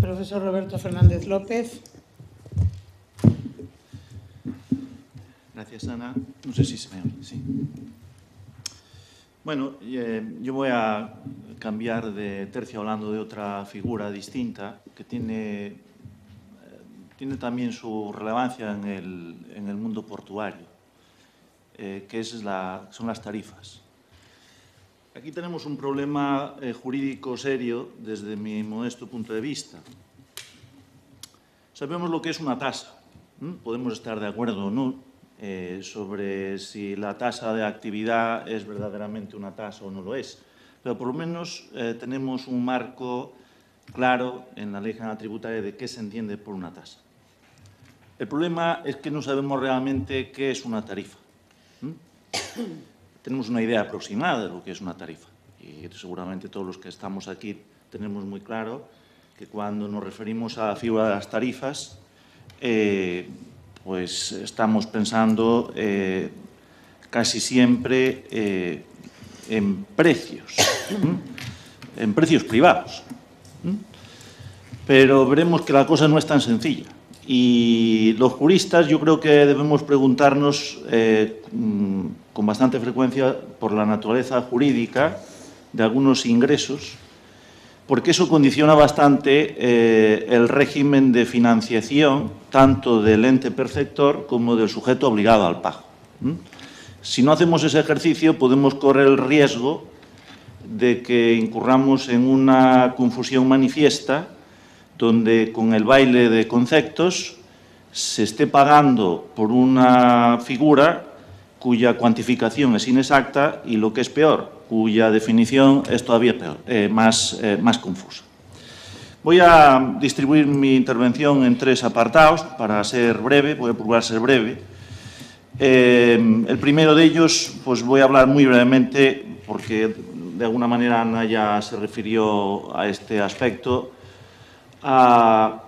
Profesor Roberto Fernández López. Gracias, Ana. No sé si se me oye, sí. Bueno, yo voy a cambiar de tercio hablando de otra figura distinta que tiene también su relevancia en el mundo portuario, que son las tarifas. Aquí tenemos un problema jurídico serio desde mi modesto punto de vista. Sabemos lo que es una tasa. Podemos estar de acuerdo o no sobre si la tasa de actividad es verdaderamente una tasa o no lo es. Pero por lo menos tenemos un marco claro en la Ley General Tributaria de qué se entiende por una tasa. El problema es que no sabemos realmente qué es una tarifa. Tenemos una idea aproximada de lo que es una tarifa y seguramente todos los que estamos aquí tenemos muy claro que cuando nos referimos a la figura de las tarifas pues estamos pensando casi siempre en precios privados. Pero veremos que la cosa no es tan sencilla. Y los juristas yo creo que debemos preguntarnos con bastante frecuencia por la naturaleza jurídica de algunos ingresos, porque eso condiciona bastante el régimen de financiación tanto del ente perceptor como del sujeto obligado al pago. Si no hacemos ese ejercicio podemos correr el riesgo de que incurramos en una confusión manifiesta donde con el baile de conceptos se esté pagando por una figura cuya cuantificación es inexacta y, lo que es peor, cuya definición es todavía peor, más confusa. Voy a distribuir mi intervención en tres apartados para ser breve, voy a procurar ser breve. El primero de ellos, pues voy a hablar muy brevemente, porque de alguna manera Ana ya se refirió a este aspecto, al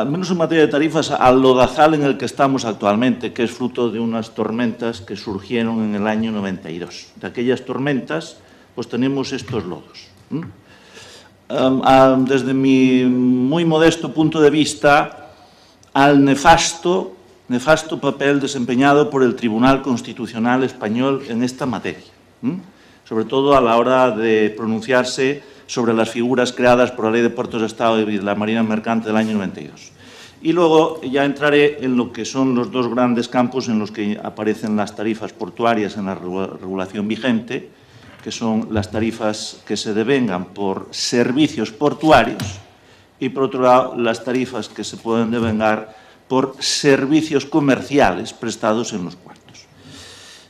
menos en materia de tarifas, al lodazal en el que estamos actualmente, que es fruto de unas tormentas que surgieron en el año 92. De aquellas tormentas, pues tenemos estos lodos. Desde mi muy modesto punto de vista, al nefasto papel desempeñado por el Tribunal Constitucional Español en esta materia, sobre todo a la hora de pronunciarse sobre las figuras creadas por la Ley de Puertos de Estado y de la Marina Mercante del año 92. Y luego ya entraré en lo que son los dos grandes campos en los que aparecen las tarifas portuarias en la regulación vigente, que son las tarifas que se devengan por servicios portuarios y, por otro lado, las tarifas que se pueden devengar por servicios comerciales prestados en los puertos.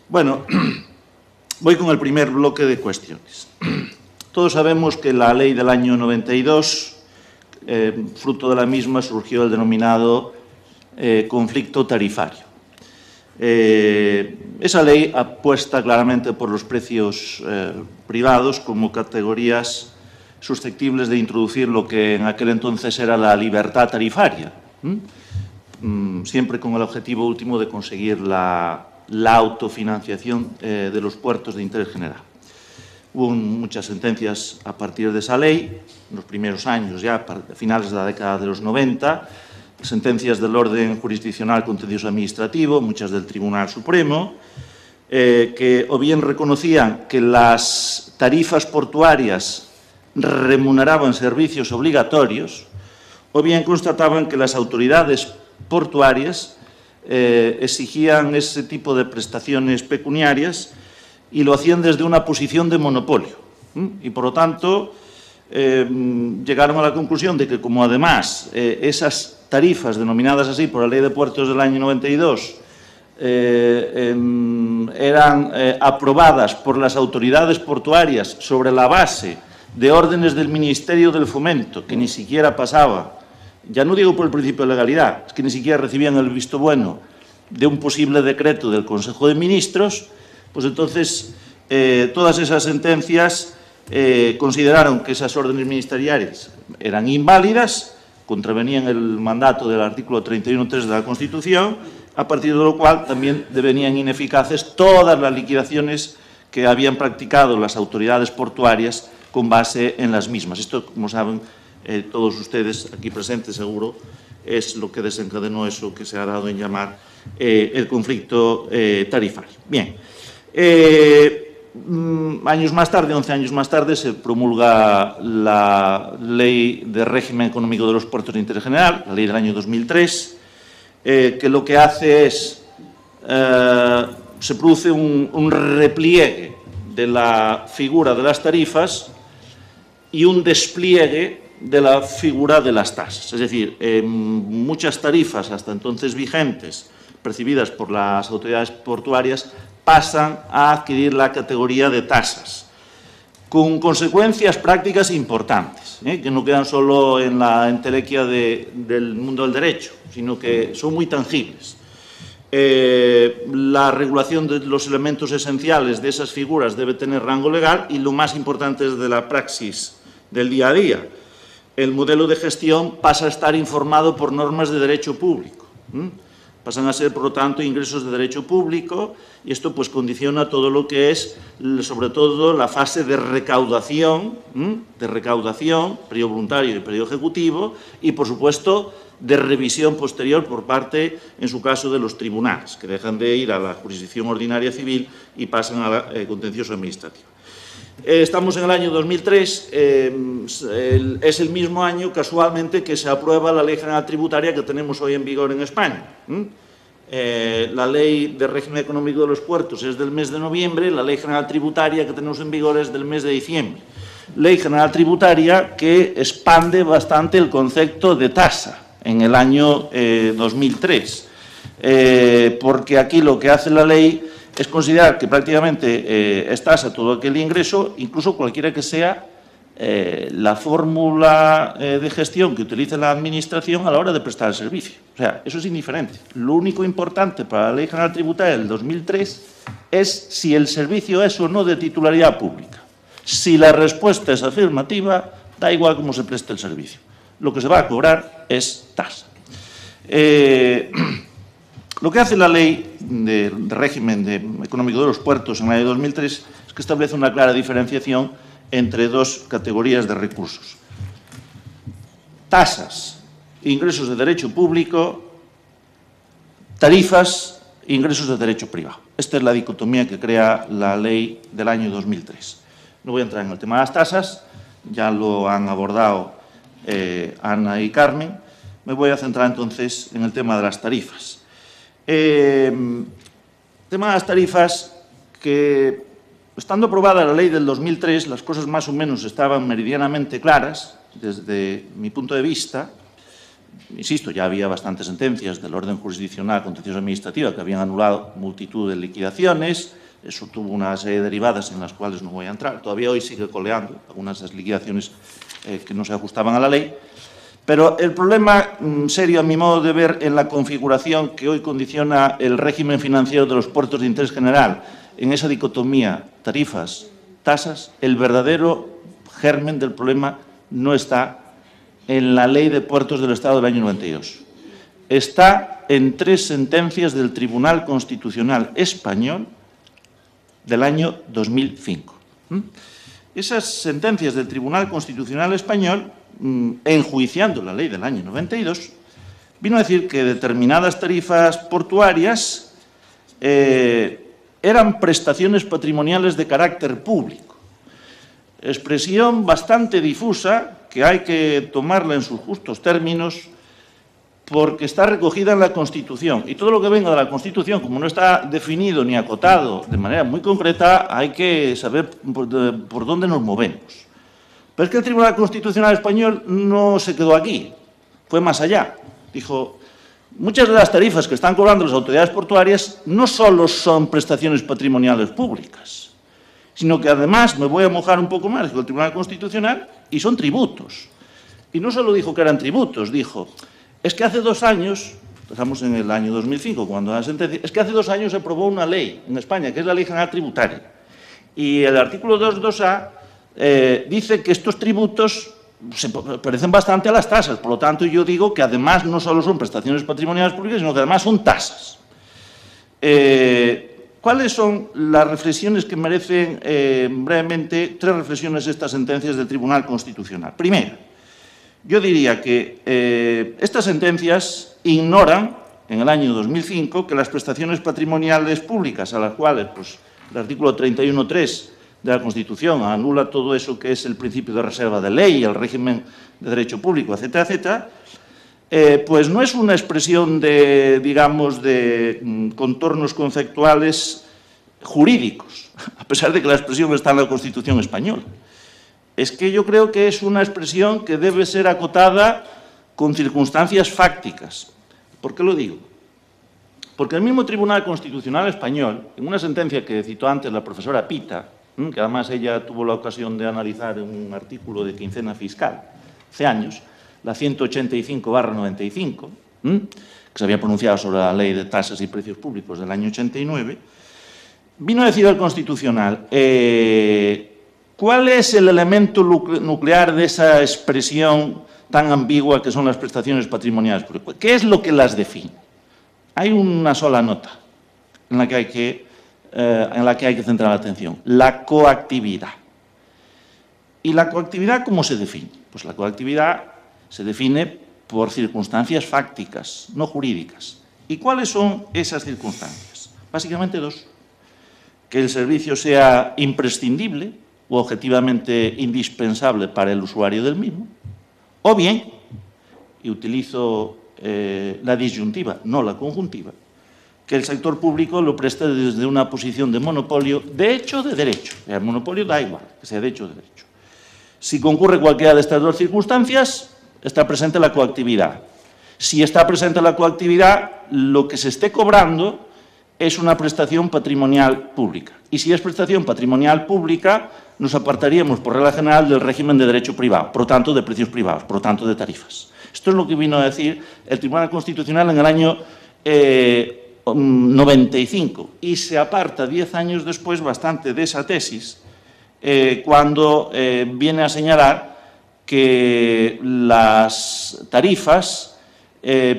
Bueno, voy con el primer bloque de cuestiones. Todos sabemos que la ley del año 92, fruto de la misma, surgió el denominado conflicto tarifario. Esa ley apuesta claramente por los precios privados como categorías susceptibles de introducir lo que en aquel entonces era la libertad tarifaria, siempre con el objetivo último de conseguir la autofinanciación de los puertos de interés general. Hubo muchas sentencias a partir de esa ley, en los primeros años, ya a finales de la década de los 90, sentencias del orden jurisdiccional contencioso administrativo, muchas del Tribunal Supremo, que o bien reconocían que las tarifas portuarias remuneraban servicios obligatorios, o bien constataban que las autoridades portuarias exigían ese tipo de prestaciones pecuniarias y lo hacían desde una posición de monopolio. Y, por lo tanto, llegaron a la conclusión de que, como además esas tarifas denominadas así por la Ley de Puertos del año 92 eran aprobadas por las autoridades portuarias sobre la base de órdenes del Ministerio del Fomento, que ni siquiera pasaba, ya no digo por el principio de legalidad, es que ni siquiera recibían el visto bueno de un posible decreto del Consejo de Ministros, pues entonces todas esas sentencias consideraron que esas órdenes ministeriales eran inválidas, contravenían el mandato del artículo 31.3 de la Constitución, a partir de lo cual también devenían ineficaces todas las liquidaciones que habían practicado las autoridades portuarias con base en las mismas. Esto, como saben todos ustedes aquí presentes, seguro, es lo que desencadenó eso que se ha dado en llamar el conflicto tarifario. Bien, años más tarde, 11 años más tarde, se promulga la Ley de Régimen Económico de los Puertos de Interés General, la ley del año 2003, que lo que hace es, se produce un repliegue de la figura de las tarifas y un despliegue de la figura de las tasas. Es decir, muchas tarifas hasta entonces vigentes, percibidas por las autoridades portuarias, pasan a adquirir la categoría de tasas, con consecuencias prácticas importantes, que no quedan solo en la entelequia del mundo del derecho, sino que son muy tangibles. La regulación de los elementos esenciales de esas figuras debe tener rango legal y lo más importante es de la praxis del día a día. El modelo de gestión pasa a estar informado por normas de derecho público. Pasan a ser, por lo tanto, ingresos de derecho público y esto pues condiciona todo lo que es, sobre todo, la fase de recaudación, periodo voluntario y periodo ejecutivo y, por supuesto, de revisión posterior por parte, en su caso, de los tribunales, que dejan de ir a la jurisdicción ordinaria civil y pasan al contencioso administrativo. Estamos en el año 2003, es el mismo año, casualmente, que se aprueba la Ley General Tributaria que tenemos hoy en vigor en España. La Ley de Régimen Económico de los Puertos es del mes de noviembre, la Ley General Tributaria que tenemos en vigor es del mes de diciembre. Ley General Tributaria que expande bastante el concepto de tasa en el año 2003, porque aquí lo que hace la ley es considerar que prácticamente es tasa todo aquel ingreso, incluso cualquiera que sea la fórmula de gestión que utilice la Administración a la hora de prestar el servicio. O sea, eso es indiferente. Lo único importante para la Ley General Tributaria del 2003 es si el servicio es o no de titularidad pública. Si la respuesta es afirmativa, da igual cómo se preste el servicio. Lo que se va a cobrar es tasa. Lo que hace la Ley de Régimen Económico de los Puertos en el año 2003 es que establece una clara diferenciación entre dos categorías de recursos. Tasas, ingresos de derecho público, tarifas, ingresos de derecho privado. Esta es la dicotomía que crea la ley del año 2003. No voy a entrar en el tema de las tasas, ya lo han abordado Ana y Carmen. Me voy a centrar entonces en el tema de las tarifas. El tema de las tarifas, que estando aprobada la ley del 2003, las cosas más o menos estaban meridianamente claras desde mi punto de vista. Insisto, ya había bastantes sentencias del orden jurisdiccional contencioso administrativa que habían anulado multitud de liquidaciones. Eso tuvo una serie de derivadas en las cuales no voy a entrar. Todavía hoy sigue coleando algunas de esas liquidaciones que no se ajustaban a la ley. Pero el problema serio, a mi modo de ver, en la configuración que hoy condiciona el régimen financiero de los puertos de interés general, en esa dicotomía tarifas, tasas, el verdadero germen del problema no está en la Ley de Puertos del Estado del año 92. Está en 3 sentencias del Tribunal Constitucional Español del año 2005. Esas sentencias del Tribunal Constitucional Español, enjuiciando la ley del año 92, vino a decir que determinadas tarifas portuarias eran prestaciones patrimoniales de carácter público. Expresión bastante difusa que hay que tomarla en sus justos términos porque está recogida en la Constitución. Y todo lo que venga de la Constitución, como no está definido ni acotado de manera muy concreta, hay que saber por dónde nos movemos. Pero es que el Tribunal Constitucional Español no se quedó aquí, fue más allá. Dijo, muchas de las tarifas que están cobrando las autoridades portuarias no solo son prestaciones patrimoniales públicas, sino que además, me voy a mojar un poco más, dijo el Tribunal Constitucional, y son tributos. Y no solo dijo que eran tributos, dijo, es que hace 2 años, estamos en el año 2005, cuando la sentencia, es que hace 2 años se aprobó una ley en España, que es la Ley General Tributaria, y el artículo 2.2a dice que estos tributos se parecen bastante a las tasas, por lo tanto yo digo que además no solo son prestaciones patrimoniales públicas, sino que además son tasas. ¿cuáles son las reflexiones que merecen brevemente, 3 reflexiones de estas sentencias del Tribunal Constitucional? Primera, yo diría que estas sentencias ignoran, en el año 2005, que las prestaciones patrimoniales públicas, a las cuales pues, el artículo 31.3 de la Constitución anula todo eso que es el principio de reserva de ley, el régimen de derecho público, etcétera, etcétera, pues no es una expresión de, digamos, de contornos conceptuales jurídicos, a pesar de que la expresión está en la Constitución española. Es que yo creo que es una expresión que debe ser acotada con circunstancias fácticas. ¿Por qué lo digo? Porque el mismo Tribunal Constitucional español, en una sentencia que citó antes la profesora Pita, que además ella tuvo la ocasión de analizar en un artículo de Quincena Fiscal hace años, la 185/95, que se había pronunciado sobre la Ley de Tasas y Precios Públicos del año 89, vino a decir al Constitucional, ¿cuál es el elemento nuclear de esa expresión tan ambigua que son las prestaciones patrimoniales públicas? ¿Qué es lo que las define? Hay una sola nota en la que hay que centrar la atención, la coactividad. ¿Y la coactividad cómo se define? Pues la coactividad se define por circunstancias fácticas, no jurídicas. ¿Y cuáles son esas circunstancias? Básicamente 2. Que el servicio sea imprescindible o objetivamente indispensable para el usuario del mismo, o bien, y utilizo la disyuntiva, no la conjuntiva, que el sector público lo preste desde una posición de monopolio, de hecho o de derecho. El monopolio da igual, que sea de hecho o de derecho. Si concurre cualquiera de estas 2 circunstancias, está presente la coactividad. Si está presente la coactividad, lo que se esté cobrando es una prestación patrimonial pública. Y si es prestación patrimonial pública, nos apartaríamos, por regla general, del régimen de derecho privado, por lo tanto, de precios privados, por lo tanto, de tarifas. Esto es lo que vino a decir el Tribunal Constitucional en el año 95 y se aparta 10 años después bastante de esa tesis cuando viene a señalar que las tarifas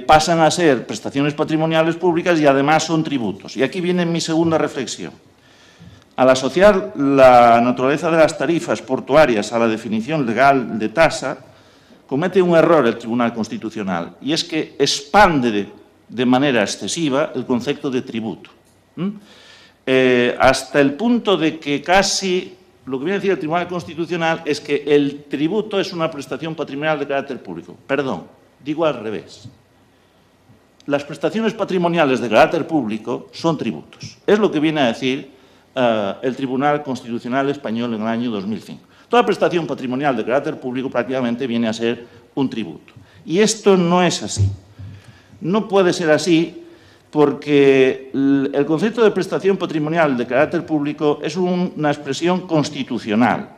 pasan a ser prestaciones patrimoniales públicas y además son tributos. Y aquí viene mi segunda reflexión. Al asociar la naturaleza de las tarifas portuarias a la definición legal de tasa, comete un error el Tribunal Constitucional y es que expande de manera excesiva el concepto de tributo. Hasta el punto de que casi lo que viene a decir el Tribunal Constitucional es que el tributo es una prestación patrimonial de carácter público. Perdón, digo al revés. Las prestaciones patrimoniales de carácter público son tributos. Es lo que viene a decir el Tribunal Constitucional español en el año 2005. Toda prestación patrimonial de carácter público prácticamente viene a ser un tributo. Y esto no es así. No puede ser así porque el concepto de prestación patrimonial de carácter público es una expresión constitucional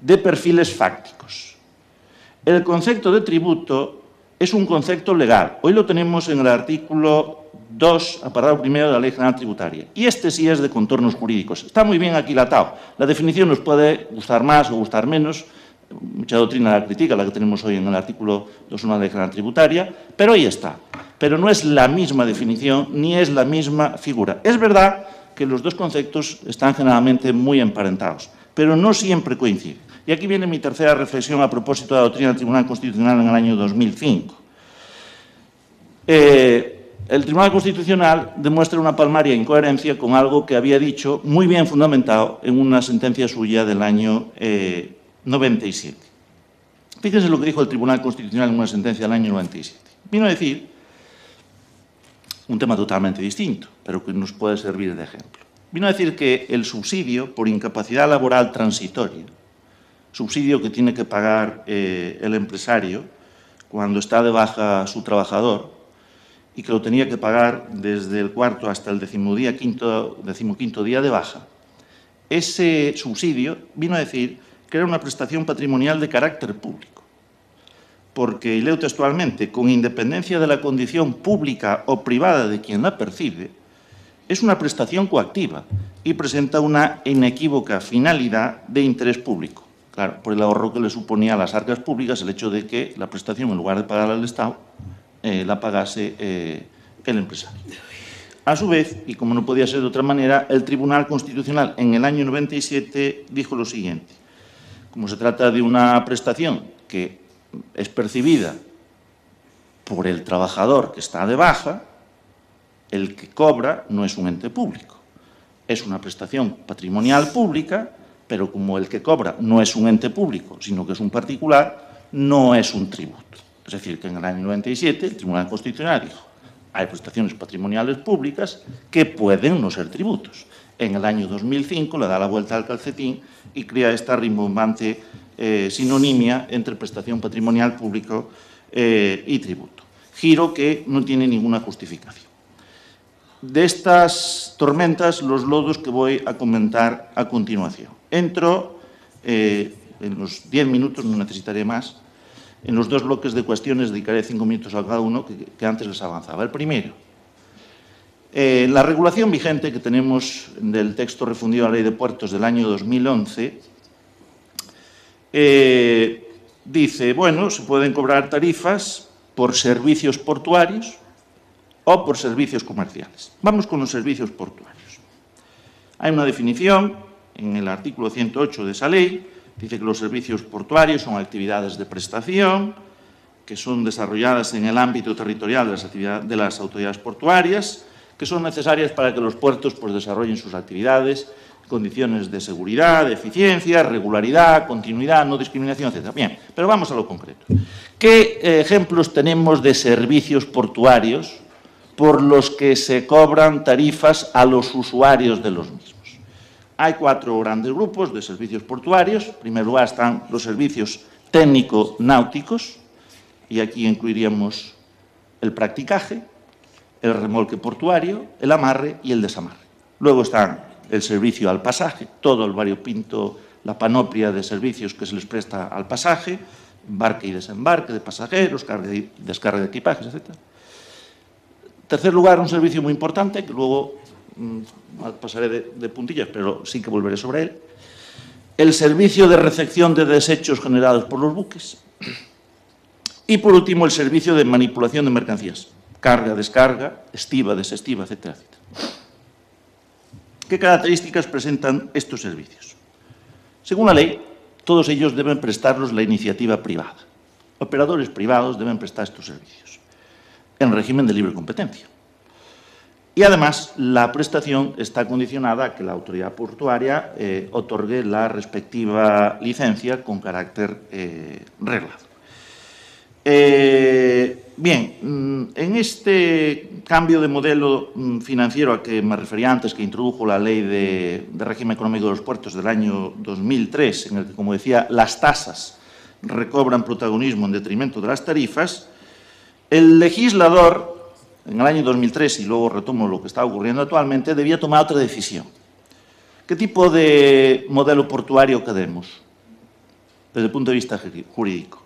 de perfiles fácticos. El concepto de tributo es un concepto legal. Hoy lo tenemos en el artículo 2, apartado primero de la Ley General Tributaria. Y este sí es de contornos jurídicos. Está muy bien aquilatado. La definición nos puede gustar más o gustar menos. Mucha doctrina la critica, la que tenemos hoy en el artículo 2.1 de la Ley General Tributaria, pero ahí está. Pero no es la misma definición ni es la misma figura. Es verdad que los 2 conceptos están generalmente muy emparentados, pero no siempre coinciden. Y aquí viene mi tercera reflexión a propósito de la doctrina del Tribunal Constitucional en el año 2005. El Tribunal Constitucional demuestra una palmaria incoherencia con algo que había dicho muy bien fundamentado en una sentencia suya del año 97. Fíjense lo que dijo el Tribunal Constitucional en una sentencia del año 97. Vino a decir un tema totalmente distinto, pero que nos puede servir de ejemplo. Vino a decir que el subsidio por incapacidad laboral transitoria, subsidio que tiene que pagar el empresario cuando está de baja su trabajador, y que lo tenía que pagar desde el 4º hasta el 15º día de baja, ese subsidio vino a decir que era una prestación patrimonial de carácter público. Porque, y leo textualmente, con independencia de la condición pública o privada de quien la percibe, es una prestación coactiva y presenta una inequívoca finalidad de interés público. Claro, por el ahorro que le suponía a las arcas públicas el hecho de que la prestación, en lugar de pagarla al Estado, la pagase el empresario. A su vez, y como no podía ser de otra manera, el Tribunal Constitucional en el año 97 dijo lo siguiente: como se trata de una prestación que es percibida por el trabajador que está de baja, el que cobra no es un ente público. Es una prestación patrimonial pública, pero como el que cobra no es un ente público, sino que es un particular, no es un tributo. Es decir, que en el año 97 el Tribunal Constitucional dijo: hay prestaciones patrimoniales públicas que pueden no ser tributos. En el año 2005 le da la vuelta al calcetín y crea esta rimbombante sinonimia entre prestación patrimonial público y tributo. Giro que no tiene ninguna justificación. De estas tormentas, los lodos que voy a comentar a continuación. Entro, en los 10 minutos, no necesitaré más, en los dos bloques de cuestiones, dedicaré 5 minutos a cada uno, que antes les avanzaba. El primero, la regulación vigente que tenemos del texto refundido a la Ley de Puertos del año 2011, dice, bueno, se pueden cobrar tarifas por servicios portuarios o por servicios comerciales. Vamos con los servicios portuarios. Hay una definición en el artículo 108 de esa ley. Dice que los servicios portuarios son actividades de prestación que son desarrolladas en el ámbito territorial de las autoridades portuarias, que son necesarias para que los puertos desarrollen sus actividades en condiciones de seguridad, de eficiencia, regularidad, continuidad, no discriminación, etc. Bien, pero vamos a lo concreto. ¿Qué ejemplos tenemos de servicios portuarios por los que se cobran tarifas a los usuarios de los mismos? Hay 4 grandes grupos de servicios portuarios. En primer lugar están los servicios técnico-náuticos, y aquí incluiríamos el practicaje, el remolque portuario, el amarre y el desamarre. Luego están el servicio al pasaje, todo el variopinto, la panoplia de servicios que se les presta al pasaje, embarque y desembarque de pasajeros, carga y descarga de equipajes, etc. En tercer lugar, un servicio muy importante, que luego pasaré de puntillas, pero sí que volveré sobre él: el servicio de recepción de desechos generados por los buques. Y, por último, el servicio de manipulación de mercancías: carga, descarga, estiva, desestiva, etcétera, etcétera. ¿Qué características presentan estos servicios? Según la ley, todos ellos deben prestarlos la iniciativa privada. Operadores privados deben prestar estos servicios en régimen de libre competencia. Y, además, la prestación está condicionada a que la autoridad portuaria otorgue la respectiva licencia con carácter reglado. Bien, en este cambio de modelo financiero a que me refería antes, que introdujo la Ley de Régimen Económico de los Puertos del año 2003, en el que, como decía, las tasas recobran protagonismo en detrimento de las tarifas, el legislador, en el año 2003, y luego retomo lo que está ocurriendo actualmente, debía tomar otra decisión. ¿Qué tipo de modelo portuario queremos desde el punto de vista jurídico?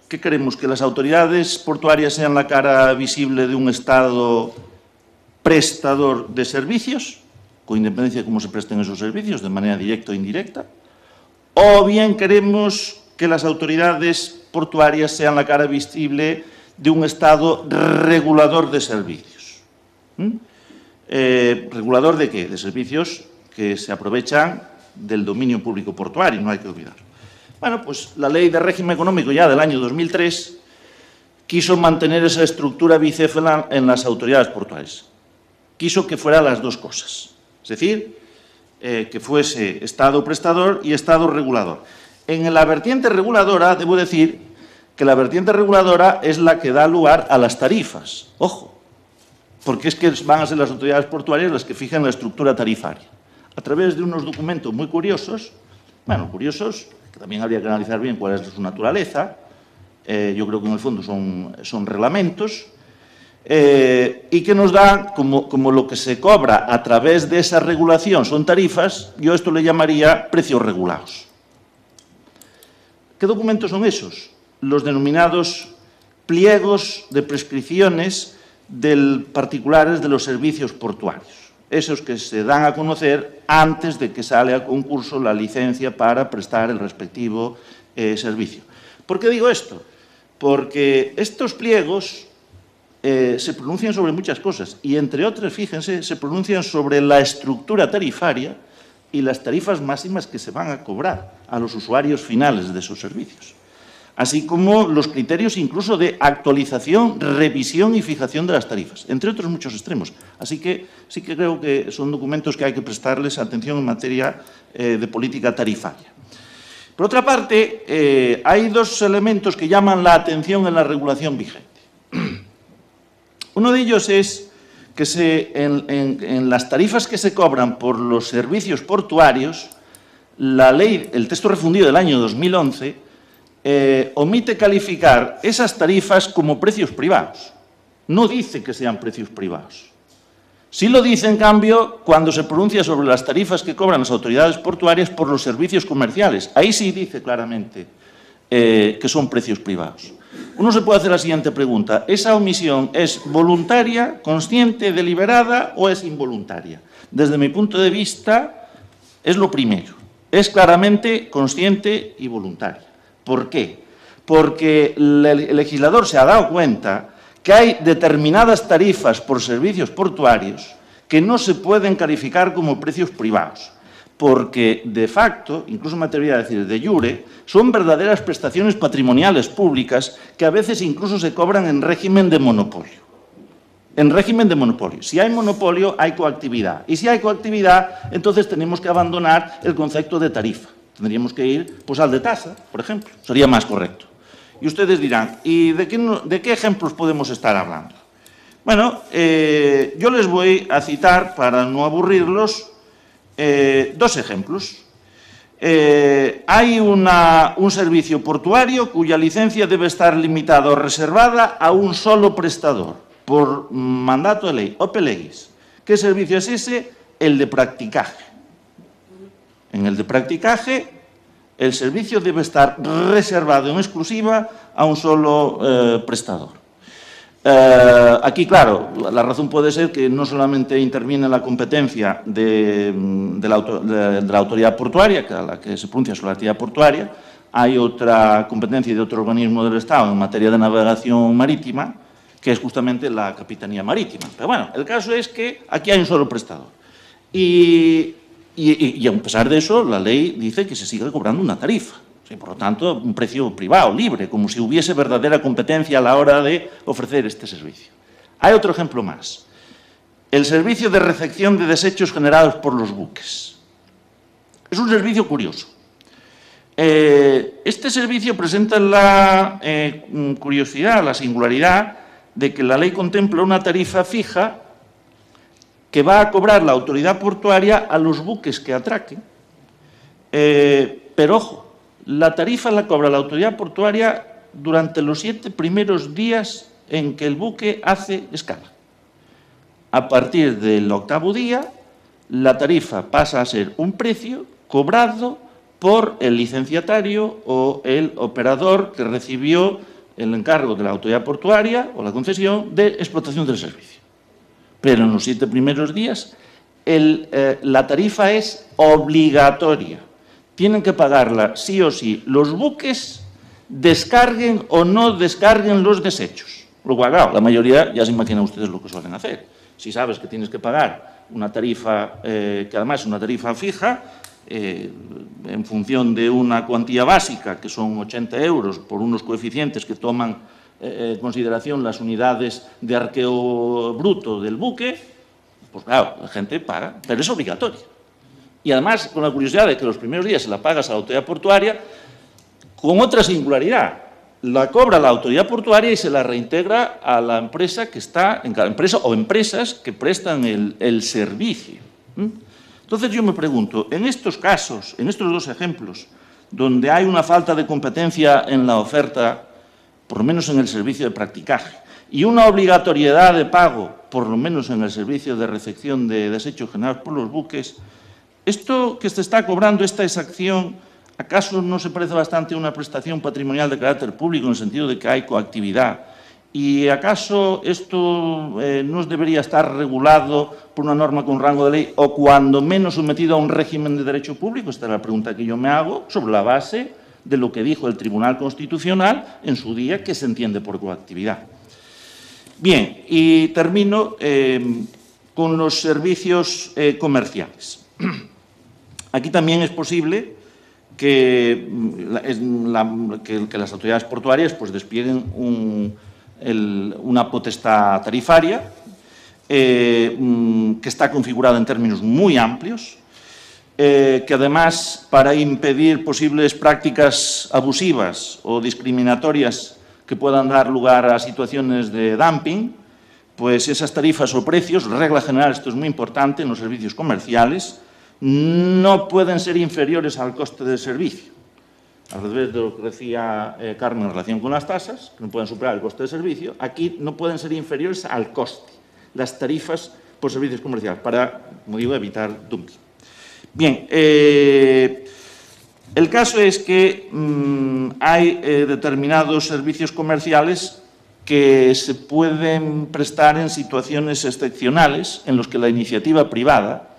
¿Qué queremos? ¿Que las autoridades portuarias sean la cara visible de un Estado prestador de servicios, con independencia de cómo se presten esos servicios, de manera directa o indirecta? ¿O bien queremos que las autoridades portuarias sean la cara visible de un Estado regulador de servicios? ¿Regulador de qué? De servicios que se aprovechan del dominio público portuario, no hay que olvidarlo. Bueno, pues la Ley de Régimen Económico ya del año 2003 quiso mantener esa estructura bicéfala en las autoridades portuarias. Quiso que fueran las dos cosas, es decir, que fuese Estado prestador y Estado regulador. En la vertiente reguladora, debo decir que la vertiente reguladora es la que da lugar a las tarifas. Ojo, porque es que van a ser las autoridades portuarias las que fijan la estructura tarifaria. A través de unos documentos muy curiosos, que también habría que analizar bien cuál es su naturaleza. Yo creo que en el fondo son reglamentos, y que nos dan, como lo que se cobra a través de esa regulación son tarifas, yo esto le llamaría precios regulados. ¿Qué documentos son esos? Los denominados pliegos de prescripciones particulares de los servicios portuarios. Esos que se dan a conocer antes de que sale a concurso la licencia para prestar el respectivo servicio. ¿Por qué digo esto? Porque estos pliegos se pronuncian sobre muchas cosas y, entre otras, fíjense, se pronuncian sobre la estructura tarifaria y las tarifas máximas que se van a cobrar a los usuarios finales de esos servicios, así como los criterios incluso de actualización, revisión y fijación de las tarifas, entre otros muchos extremos. Así que sí que creo que son documentos que hay que prestarles atención en materia de política tarifaria. Por otra parte, hay dos elementos que llaman la atención en la regulación vigente. Uno de ellos es que en las tarifas que se cobran por los servicios portuarios, la ley, el texto refundido del año 2011, omite calificar esas tarifas como precios privados. No dice que sean precios privados. Sí lo dice, en cambio, cuando se pronuncia sobre las tarifas que cobran las autoridades portuarias por los servicios comerciales. Ahí sí dice claramente que son precios privados. Uno se puede hacer la siguiente pregunta. ¿Esa omisión es voluntaria, consciente, deliberada o es involuntaria? Desde mi punto de vista, es lo primero. Es claramente consciente y voluntaria. ¿Por qué? Porque el legislador se ha dado cuenta que hay determinadas tarifas por servicios portuarios que no se pueden calificar como precios privados, porque de facto, incluso me atrevería a decir de jure, son verdaderas prestaciones patrimoniales públicas que a veces incluso se cobran en régimen de monopolio. En régimen de monopolio. Si hay monopolio, hay coactividad. Y si hay coactividad, entonces tenemos que abandonar el concepto de tarifa. Tendríamos que ir pues, al de tasa, por ejemplo. Sería más correcto. Y ustedes dirán, ¿y de qué ejemplos podemos estar hablando? Bueno, yo les voy a citar, para no aburrirlos, dos ejemplos. Hay un servicio portuario cuya licencia debe estar limitada o reservada a un solo prestador, por mandato de ley, ope legis. ¿Qué servicio es ese? El de practicaje. En el de practicaje, el servicio debe estar reservado en exclusiva a un solo prestador. Aquí, claro, la razón puede ser que no solamente interviene la competencia de la autoridad portuaria, que a la que se pronuncia sobre la actividad portuaria, hay otra competencia de otro organismo del Estado en materia de navegación marítima, que es justamente la Capitanía Marítima. Pero bueno, el caso es que aquí hay un solo prestador. Y a pesar de eso, la ley dice que se sigue cobrando una tarifa. Y por lo tanto, un precio privado, libre, como si hubiese verdadera competencia a la hora de ofrecer este servicio. Hay otro ejemplo más. El servicio de recepción de desechos generados por los buques. Es un servicio curioso. Este servicio presenta la curiosidad, la singularidad, de que la ley contempla una tarifa fija que va a cobrar la autoridad portuaria a los buques que atraquen. Pero, ojo, la tarifa la cobra la autoridad portuaria durante los 7 primeros días en que el buque hace escala. A partir del 8º día, la tarifa pasa a ser un precio cobrado por el licenciatario o el operador que recibió el encargo de la autoridad portuaria o la concesión de explotación del servicio. Pero en los 7 primeros días la tarifa es obligatoria. Tienen que pagarla sí o sí los buques, descarguen o no descarguen los desechos. Luego, claro, la mayoría ya se imaginan ustedes lo que suelen hacer. Si sabes que tienes que pagar una tarifa, que además es una tarifa fija, en función de una cuantía básica, que son 80 euros, por unos coeficientes que toman en consideración las unidades de arqueo bruto del buque, pues claro, la gente paga, pero es obligatorio. Y además, con la curiosidad de que los primeros días se la pagas a la autoridad portuaria, con otra singularidad. La cobra la autoridad portuaria y se la reintegra a la empresa que está, en cada empresa o empresas que prestan el servicio. Entonces yo me pregunto, en estos casos, en estos dos ejemplos, donde hay una falta de competencia en la oferta, por lo menos en el servicio de practicaje, y una obligatoriedad de pago, por lo menos en el servicio de recepción de desechos generados por los buques, esto que se está cobrando, esta exacción, ¿acaso no se parece bastante a una prestación patrimonial de carácter público en el sentido de que hay coactividad? ¿Y acaso esto no debería estar regulado por una norma con rango de ley o cuando menos sometido a un régimen de derecho público? Esta es la pregunta que yo me hago sobre la base de lo que dijo el Tribunal Constitucional en su día, que se entiende por coactividad. Bien, y termino con los servicios comerciales. Aquí también es posible que las autoridades portuarias pues, desplieguen una potestad tarifaria que está configurada en términos muy amplios, que además, para impedir posibles prácticas abusivas o discriminatorias que puedan dar lugar a situaciones de dumping, pues esas tarifas o precios, regla general, esto es muy importante en los servicios comerciales, no pueden ser inferiores al coste del servicio. Al revés de lo que decía Carmen en relación con las tasas, que no pueden superar el coste del servicio, aquí no pueden ser inferiores al coste, las tarifas por servicios comerciales, para, como digo, evitar dumping. Bien, el caso es que hay determinados servicios comerciales que se pueden prestar en situaciones excepcionales en los que la iniciativa privada,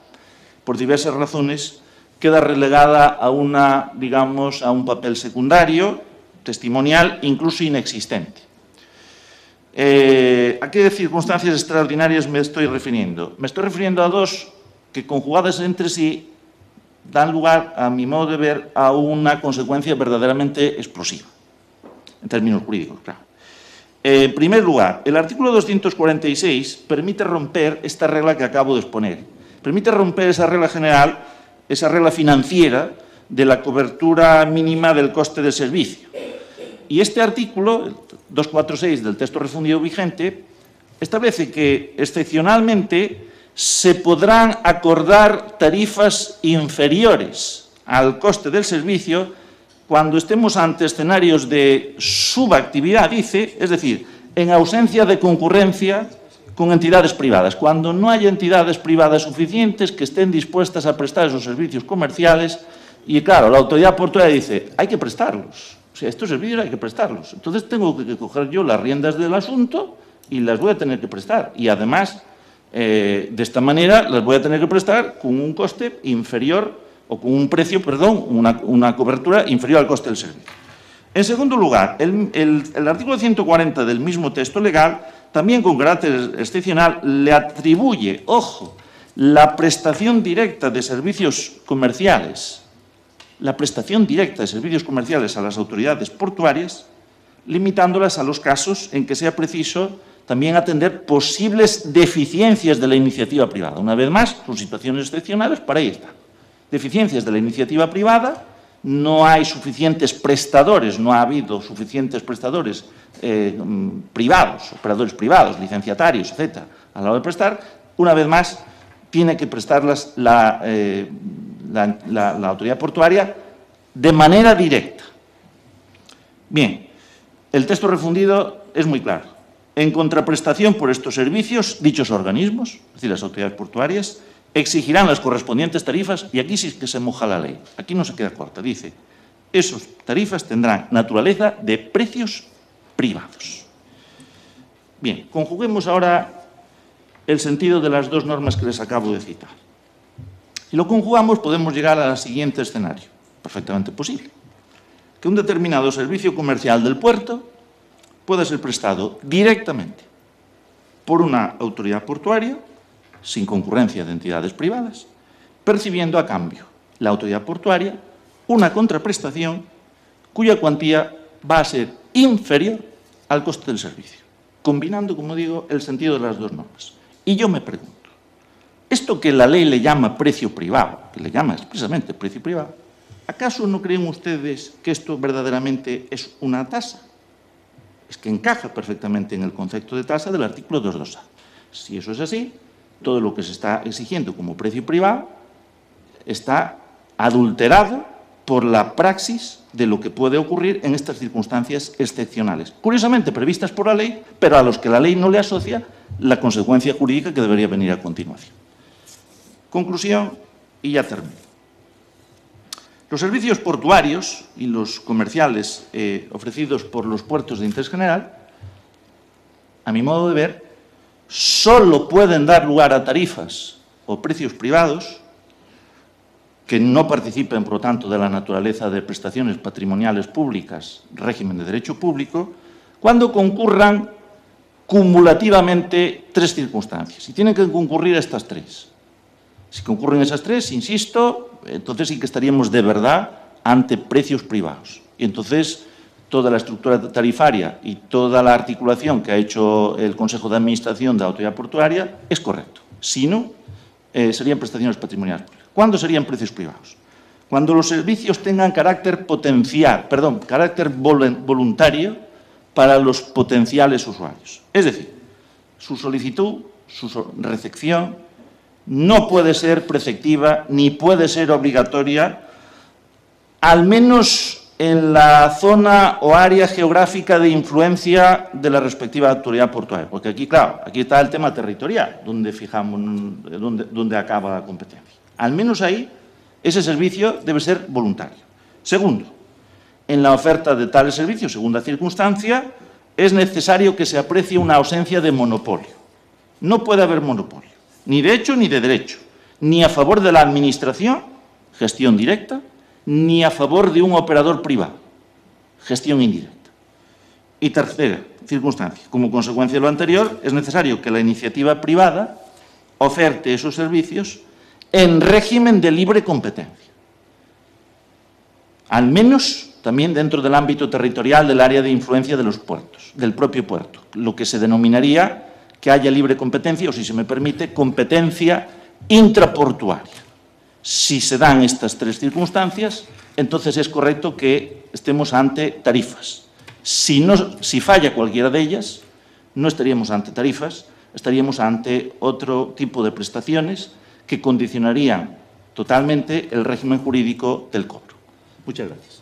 por diversas razones, queda relegada a digamos, a un papel secundario, testimonial, incluso inexistente. ¿A qué circunstancias extraordinarias me estoy refiriendo? Me estoy refiriendo a dos que, conjugadas entre sí, dan lugar, a mi modo de ver, a una consecuencia verdaderamente explosiva, en términos jurídicos, claro. En primer lugar, el artículo 246 permite romper esta regla que acabo de exponer. Permite romper esa regla general, esa regla financiera de la cobertura mínima del coste del servicio. Y este artículo, el 246 del texto refundido vigente, establece que, excepcionalmente, se podrán acordar tarifas inferiores al coste del servicio cuando estemos ante escenarios de subactividad, dice, es decir, en ausencia de concurrencia con entidades privadas, cuando no haya entidades privadas suficientes que estén dispuestas a prestar esos servicios comerciales. Y claro, la autoridad portuaria dice, hay que prestarlos, o sea, estos servicios hay que prestarlos. Entonces tengo que coger yo las riendas del asunto y las voy a tener que prestar. Y además, de esta manera, las voy a tener que prestar con un coste inferior, o con un precio, perdón, una cobertura inferior al coste del servicio. En segundo lugar, el artículo 140 del mismo texto legal, también con carácter excepcional, le atribuye, ojo, la prestación directa de servicios comerciales, a las autoridades portuarias, limitándolas a los casos en que sea preciso también atender posibles deficiencias de la iniciativa privada. Una vez más, son situaciones excepcionales, para ahí está. Deficiencias de la iniciativa privada, no hay suficientes prestadores, no ha habido suficientes prestadores privados, operadores privados, licenciatarios, etcétera, a la hora de prestar. Una vez más, tiene que prestarlas la autoridad portuaria de manera directa. Bien, el texto refundido es muy claro. En contraprestación por estos servicios, dichos organismos, es decir, las autoridades portuarias, exigirán las correspondientes tarifas, y aquí sí es que se moja la ley, aquí no se queda corta, dice, esas tarifas tendrán naturaleza de precios privados. Bien, conjuguemos ahora el sentido de las dos normas que les acabo de citar. Si lo conjugamos, podemos llegar al siguiente escenario, perfectamente posible, que un determinado servicio comercial del puerto pueda ser prestado directamente por una autoridad portuaria, sin concurrencia de entidades privadas, percibiendo a cambio la autoridad portuaria una contraprestación cuya cuantía va a ser inferior al coste del servicio, combinando, como digo, el sentido de las dos normas. Y yo me pregunto, esto que la ley le llama precio privado, que le llama expresamente precio privado, ¿acaso no creen ustedes que esto verdaderamente es una tasa? Es que encaja perfectamente en el concepto de tasa del artículo 2.2a. Si eso es así, todo lo que se está exigiendo como precio privado está adulterado por la praxis de lo que puede ocurrir en estas circunstancias excepcionales, curiosamente previstas por la ley, pero a los que la ley no le asocia la consecuencia jurídica que debería venir a continuación. Conclusión, y ya termino. Los servicios portuarios y los comerciales ofrecidos por los puertos de interés general, a mi modo de ver, solo pueden dar lugar a tarifas o precios privados que no participen, por lo tanto, de la naturaleza de prestaciones patrimoniales públicas, régimen de derecho público, cuando concurran cumulativamente 3 circunstancias. Y tienen que concurrir estas 3. Si concurren esas 3, insisto, entonces sí que estaríamos de verdad ante precios privados. Y entonces toda la estructura tarifaria y toda la articulación que ha hecho el Consejo de Administración de la Autoridad Portuaria es correcto. Si no, serían prestaciones patrimoniales públicas. ¿Cuándo serían precios privados? Cuando los servicios tengan carácter voluntario para los potenciales usuarios. Es decir, su solicitud, su recepción, no puede ser preceptiva ni puede ser obligatoria, al menos en la zona o área geográfica de influencia de la respectiva autoridad portuaria. Porque aquí, claro, aquí está el tema territorial, donde acaba la competencia. Al menos ahí, ese servicio debe ser voluntario. Segundo, en la oferta de tales servicios, segunda circunstancia, es necesario que se aprecie una ausencia de monopolio. No puede haber monopolio, ni de hecho ni de derecho, ni a favor de la administración, gestión directa, ni a favor de un operador privado, gestión indirecta. Y tercera circunstancia, como consecuencia de lo anterior, es necesario que la iniciativa privada oferte esos servicios en régimen de libre competencia. Al menos también dentro del ámbito territorial del área de influencia de los puertos, del propio puerto, lo que se denominaría que haya libre competencia, o si se me permite, competencia intraportuaria. Si se dan estas 3 circunstancias, entonces es correcto que estemos ante tarifas. Si falla cualquiera de ellas, no estaríamos ante tarifas, estaríamos ante otro tipo de prestaciones que condicionarían totalmente el régimen jurídico del cobro. Muchas gracias.